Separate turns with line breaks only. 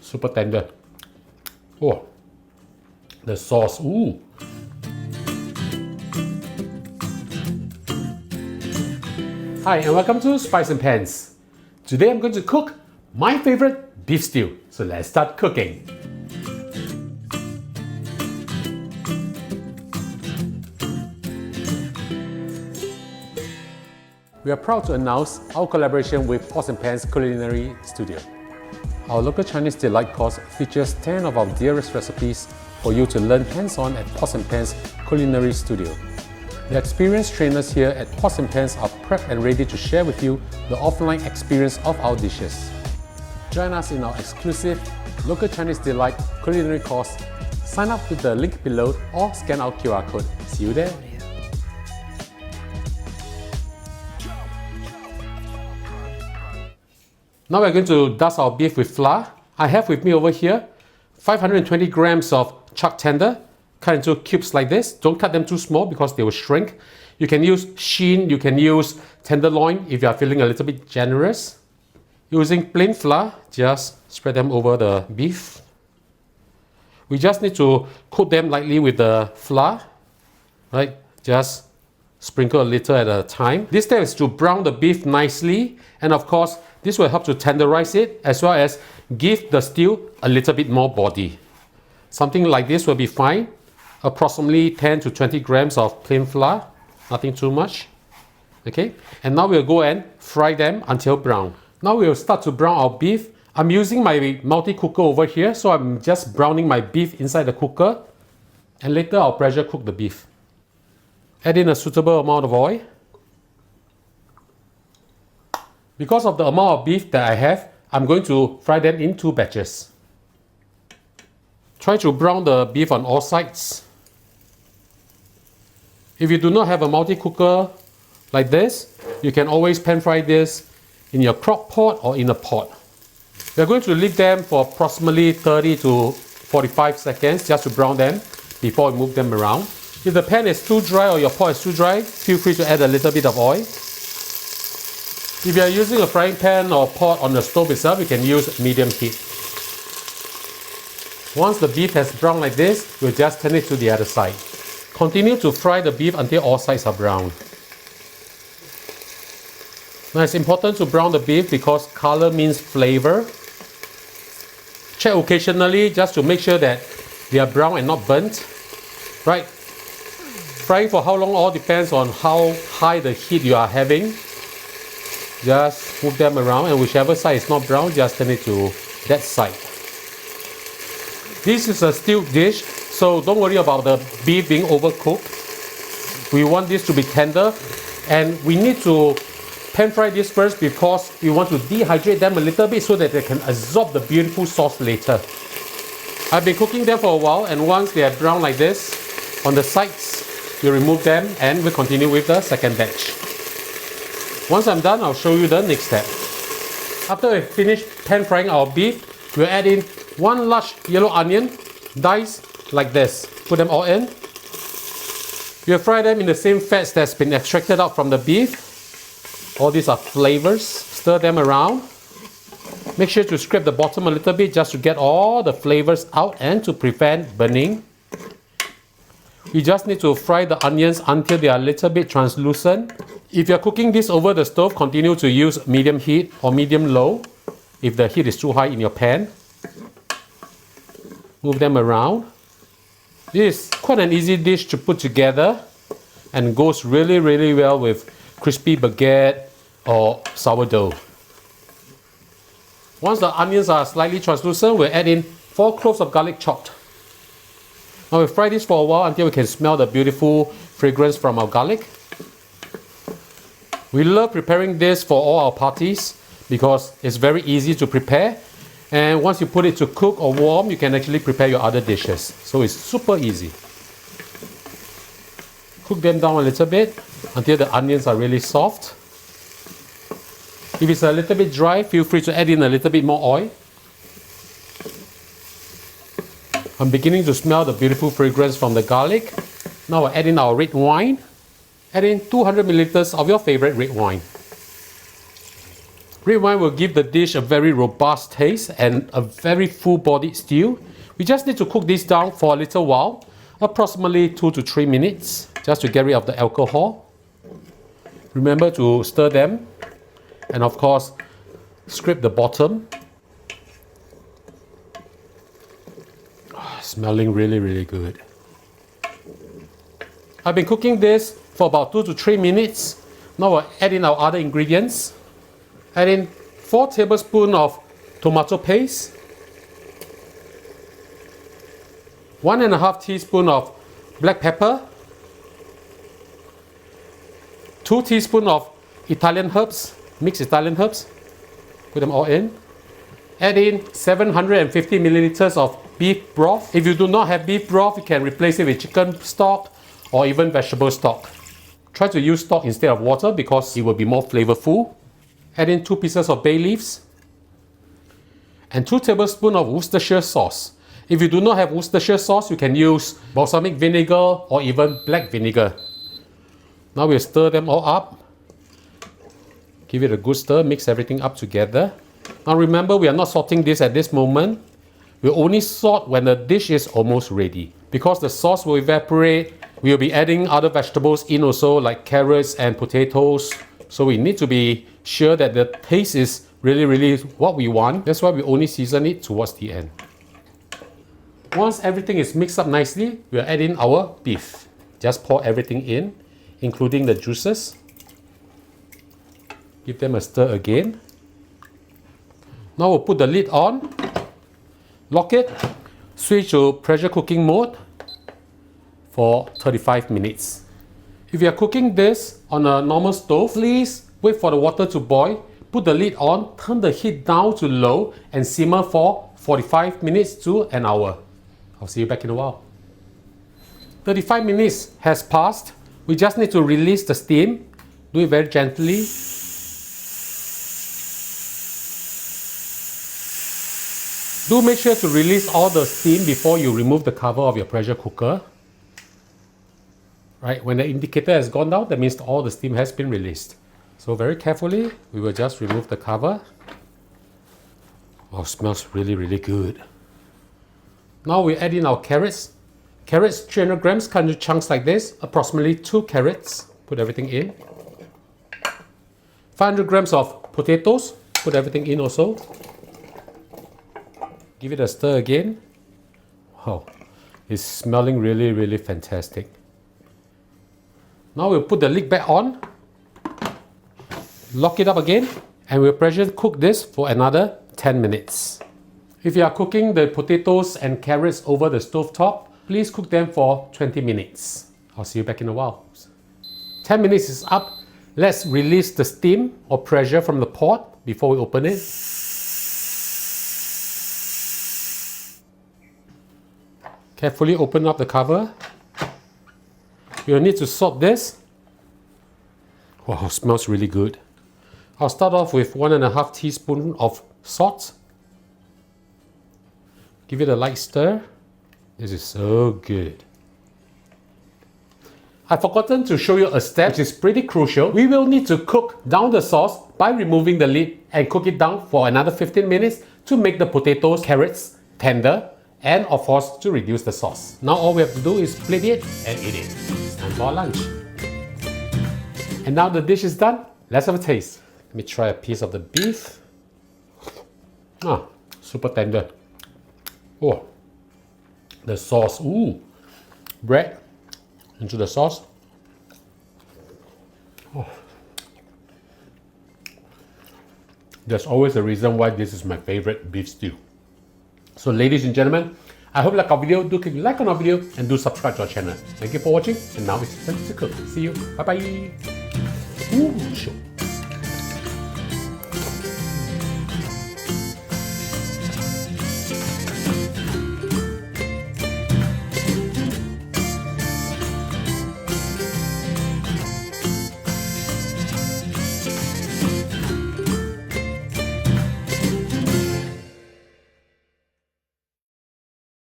super tender. Oh, the sauce, ooh. Hi and welcome to Spice and Pans. Today I'm going to cook my favorite beef stew. So let's start cooking. We are proud to announce our collaboration with Pots and Pans Culinary Studio. Our local Chinese delight course features 10 of our dearest recipes for you to learn hands-on at Pots and Pans Culinary Studio. The experienced trainers here at Pots and Pans are prepped and ready to share with you the offline experience of our dishes. Join us in our exclusive local Chinese delight culinary course. Sign up with the link below or scan our QR code. See you there. Now we're going to dust our beef with flour. I have with me over here 520 grams of chuck tender, cut into cubes like this. Don't cut them too small because they will shrink. You can use sheen, you can use tenderloin if you are feeling a little bit generous. Using plain flour, just spread them over the beef. We just need to coat them lightly with the flour, right? Just sprinkle a little at a time. This step is to brown the beef nicely, and of course, this will help to tenderize it as well as give the stew a little bit more body. Something like this will be fine. Approximately 10 to 20 grams of plain flour, nothing too much. Okay, and now we'll go and fry them until brown. Now we'll start to brown our beef. I'm using my multi-cooker over here, so I'm just browning my beef inside the cooker, and later I'll pressure cook the beef. Add in a suitable amount of oil. Because of the amount of beef that I have, I'm going to fry them in 2 batches. Try to brown the beef on all sides. If you do not have a multi-cooker like this, you can always pan fry this in your crock pot or in a pot. We're going to leave them for approximately 30 to 45 seconds just to brown them before we move them around. If the pan is too dry or your pot is too dry, feel free to add a little bit of oil. If you are using a frying pan or pot on the stove itself, you can use medium heat. Once the beef has browned like this, we'll just turn it to the other side. Continue to fry the beef until all sides are brown. Now it's important to brown the beef because color means flavor. Check occasionally just to make sure that they are brown and not burnt. Right? Frying for how long all depends on how high the heat you are having. Just move them around, and whichever side is not brown, just turn it to that side. This is a stewed dish, so don't worry about the beef being overcooked. We want this to be tender, and we need to pan fry this first because we want to dehydrate them a little bit so that they can absorb the beautiful sauce later. I've been cooking them for a while, and once they are brown like this on the sides, we remove them and we continue with the second batch. Once I'm done, I'll show you the next step. After we finish pan frying our beef, we'll add in 1 large yellow onion, diced like this. Put them all in. We'll fry them in the same fats that's been extracted out from the beef. All these are flavors. Stir them around. Make sure to scrape the bottom a little bit just to get all the flavors out and to prevent burning. We just need to fry the onions until they are a little bit translucent. If you're cooking this over the stove, continue to use medium heat or medium low if the heat is too high in your pan. Move them around. This is quite an easy dish to put together and goes really well with crispy baguette or sourdough. Once the onions are slightly translucent, we'll add in 4 cloves of garlic chopped. Now we'll fry this for a while until we can smell the beautiful fragrance from our garlic. We love preparing this for all our parties because it's very easy to prepare, and once you put it to cook or warm, you can actually prepare your other dishes. So it's super easy. Cook them down a little bit until the onions are really soft. If it's a little bit dry, feel free to add in a little bit more oil. I'm beginning to smell the beautiful fragrance from the garlic. Now I'll add in our red wine. Add in 200 milliliters of your favorite red wine. Red wine will give the dish a very robust taste and a very full-bodied stew. We just need to cook this down for a little while, approximately 2 to 3 minutes, just to get rid of the alcohol. Remember to stir them, and of course, scrape the bottom. Smelling really, really good. I've been cooking this for about 2 to 3 minutes. Now we'll add in our other ingredients. Add in 4 tablespoons of tomato paste, 1.5 teaspoons of black pepper, 2 teaspoons of Italian herbs, mixed Italian herbs. Put them all in. Add in 750 milliliters of beef broth. If you do not have beef broth, you can replace it with chicken stock or even vegetable stock. Try to use stock instead of water because it will be more flavorful. Add in 2 pieces of bay leaves and 2 tablespoons of Worcestershire sauce. If you do not have Worcestershire sauce, you can use balsamic vinegar or even black vinegar. Now we'll stir them all up. Give it a good stir, mix everything up together. Now remember, we are not salting this at this moment. We'll only salt when the dish is almost ready. Because the sauce will evaporate, we'll be adding other vegetables in also, like carrots and potatoes. So we need to be sure that the taste is really what we want. That's why we only season it towards the end. Once everything is mixed up nicely, we'll add in our beef. Just pour everything in, including the juices. Give them a stir again. Now we'll put the lid on, lock it, switch to pressure cooking mode for 35 minutes. If you are cooking this on a normal stove, please wait for the water to boil, put the lid on, turn the heat down to low and simmer for 45 minutes to an hour. I'll see you back in a while. 35 minutes has passed. We just need to release the steam. Do it very gently. Do make sure to release all the steam before you remove the cover of your pressure cooker. Right, when the indicator has gone down, that means all the steam has been released. So very carefully, we will just remove the cover. Oh, smells really good. Now we add in our carrots. Carrots, 300 grams, cut into chunks like this, approximately 2 carrots. Put everything in. 500 grams of potatoes, put everything in also. Give it a stir again. Wow, it's smelling really fantastic. Now we'll put the lid back on, lock it up again, and we'll pressure cook this for another 10 minutes. If you are cooking the potatoes and carrots over the stovetop, please cook them for 20 minutes. I'll see you back in a while. 10 minutes is up. Let's release the steam or pressure from the pot before we open it. Carefully open up the cover. You'll need to salt this. Wow, smells really good. I'll start off with 1.5 teaspoons of salt. Give it a light stir. This is so good. I've forgotten to show you a step which is pretty crucial. We will need to cook down the sauce by removing the lid and cook it down for another 15 minutes to make the potatoes, carrots tender, and of course to reduce the sauce. Now all we have to do is split it and eat it. It's time for our lunch. And now the dish is done, let's have a taste. Let me try a piece of the beef. Ah, super tender. Oh, the sauce, ooh, bread into the sauce. Oh. There's always a reason why this is my favorite beef stew. So ladies and gentlemen, I hope you like our video. Do click like on our video and do subscribe to our channel. Thank you for watching, and now it's time to cook. See you. Bye bye. Ooh, sure.